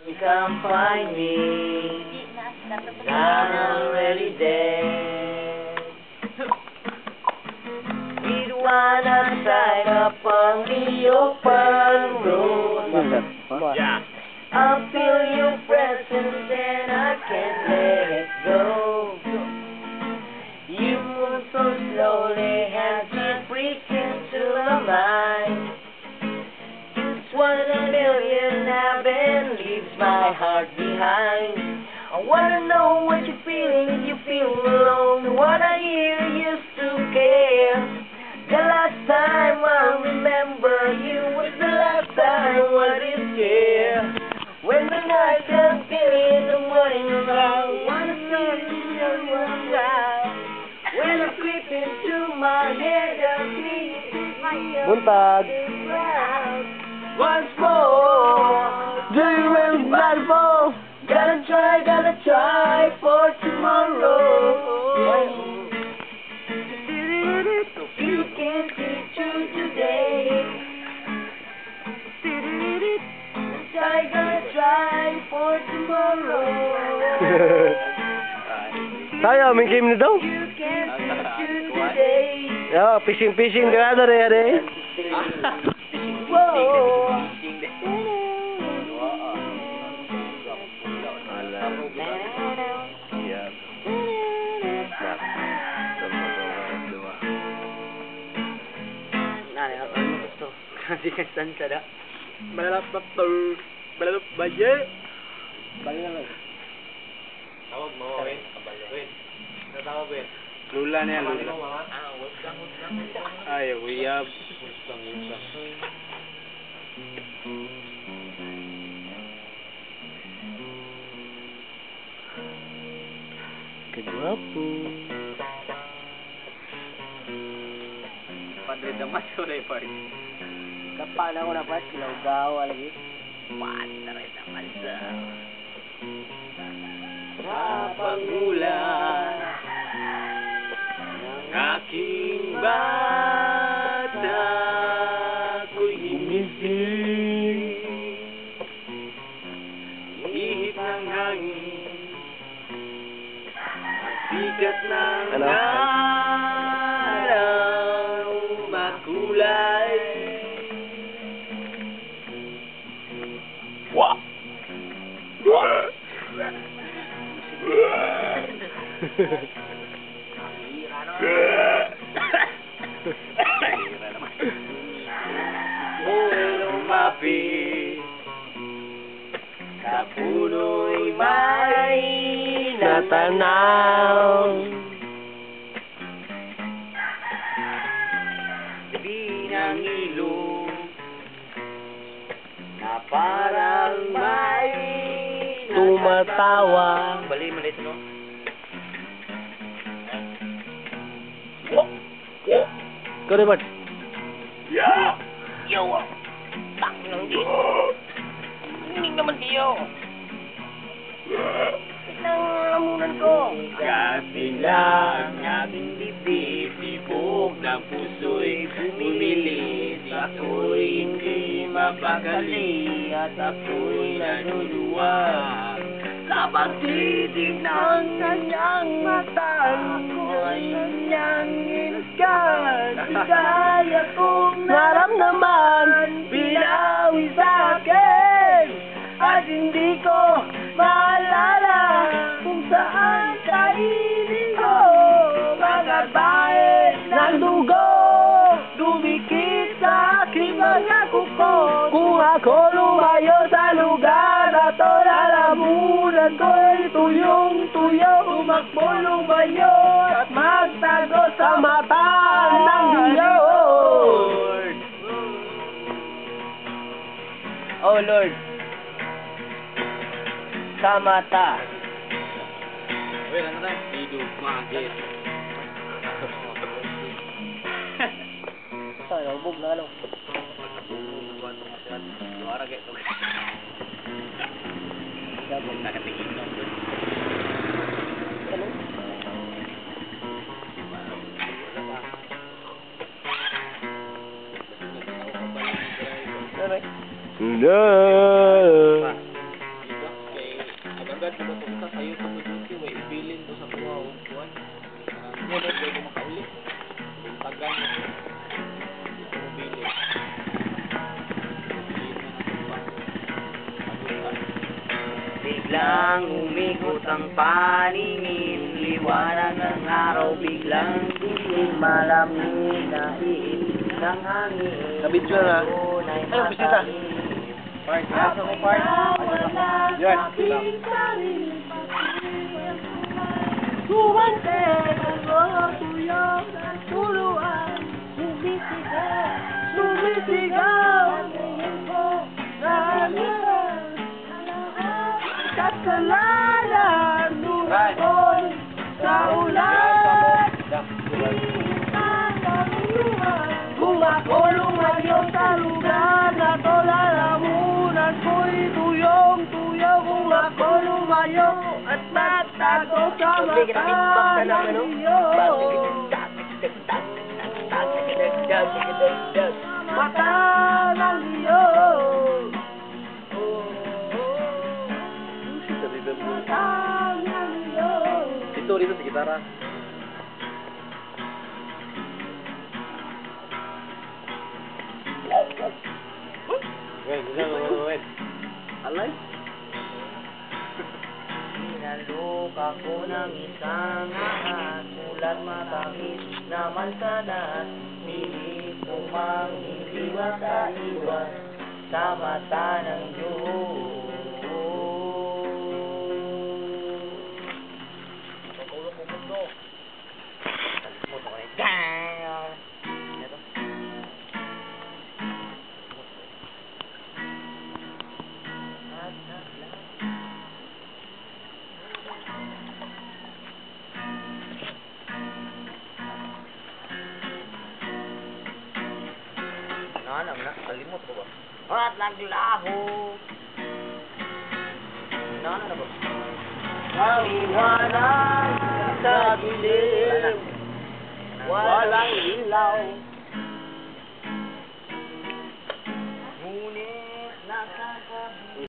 Come find me. I'm already dead. With one outside up on the open road. Yeah. I feel your presence and I can't let it go. You move so slowly as it breaks into my mind. Just one in a million now then leaves my heart behind. I wanna know what you're feeling if you're feeling alone. What I hear used to care. The last time I remember you was the last time I didn't care. When the night comes in the morning around, wanna see you around. When I creep into my head, I see you Buntag. once more. Do you remember my phone? Gotta try for tomorrow. You can't be true today. Gonna try for tomorrow. Tayo, may game na daw. You can't be true today. Yeah, fishing ka na rin. Whoa. Ano gusto? Kasi kasan ka na. Balap baye. Tawag mo, wait. Wait. Natawag, wait. Lula na yan, lula. Ay, uyab. Kagwapo. Padre damas ko na ipart. Kapala ko na pa, silaw-gawa lagi. Padre damas Sa pagmulan ng aking bata ko'y ginising. Ihip ng hangin, sikat ng araw, makulay. Wah! Wah! Lumapit sa puno'y may natanaw. Di ng ilog na parang may tumatawa. Bali, malit, no? Ikaw rin, Bart. Yeah! Yo! Tangin lang di. Hinig naman kayo. Pinangamunan ko. Kabilang ating dibdib, tibok ng puso'y bumibilis. Ako'y hindi mapakali at ako'y nanuluwag. Sa pagtitig ng kanyang mata, ako'y kanyang inasgan. Di kaya kong naramdaman, binawi sa akin. At hindi ko maalala kung saan kainin ko. Mga bahid ng dugo, dumikit sa aking mga kuko. Kung ako lumayo sa lugar na to, lalamunan ko'y tuyong-tuyo. Tumakbo lumayo at magtago sa mata ng Diyos. Oh Lord, sa mata. Wait, ano tayo? Idugmagit. Sorry, ubog na ano. Suara kayak tuh. Gabog. Nakatingin lang. Ano? No. Agad ko ba ito sa YouTube video, way ibilin to sa buha o buwan. Hindi na pwede makaulit. Tagan mo. Ito mo bilin. Bilin na natin pa. Paglutan. Biglang umikot ang paningin, liwanag ng araw biglang dilim, malamig na iib ng hangin. Kabidyo na. Ayun, bisita. Park, nasa mo park. Yan, lang. Sumante ang mga tuyong at tuluan, sumisigaw ang tingin ko na kasalanan nung ako'y sa ulan. Kung ako lumayo sa lugar na to, lalamunan ko'y tuyong-tuyong. Kung ako lumayo at natago sa mata ng Diyos. Mata ng Diyos. Mata ng Diyos. Dito sa gitara. Wait. Alay? Sinalok ako ng isang ahas, mulat matamis naman sana, pilit pumang hindi makaiwas sa mata ng Diyos. Pagkulong mo mundo. Moto ko na gang! Ito. Nanam na, kalimot ko ba? At naglaho. Nanam na ba? Ang liwanag sa dilim, walang ilaw.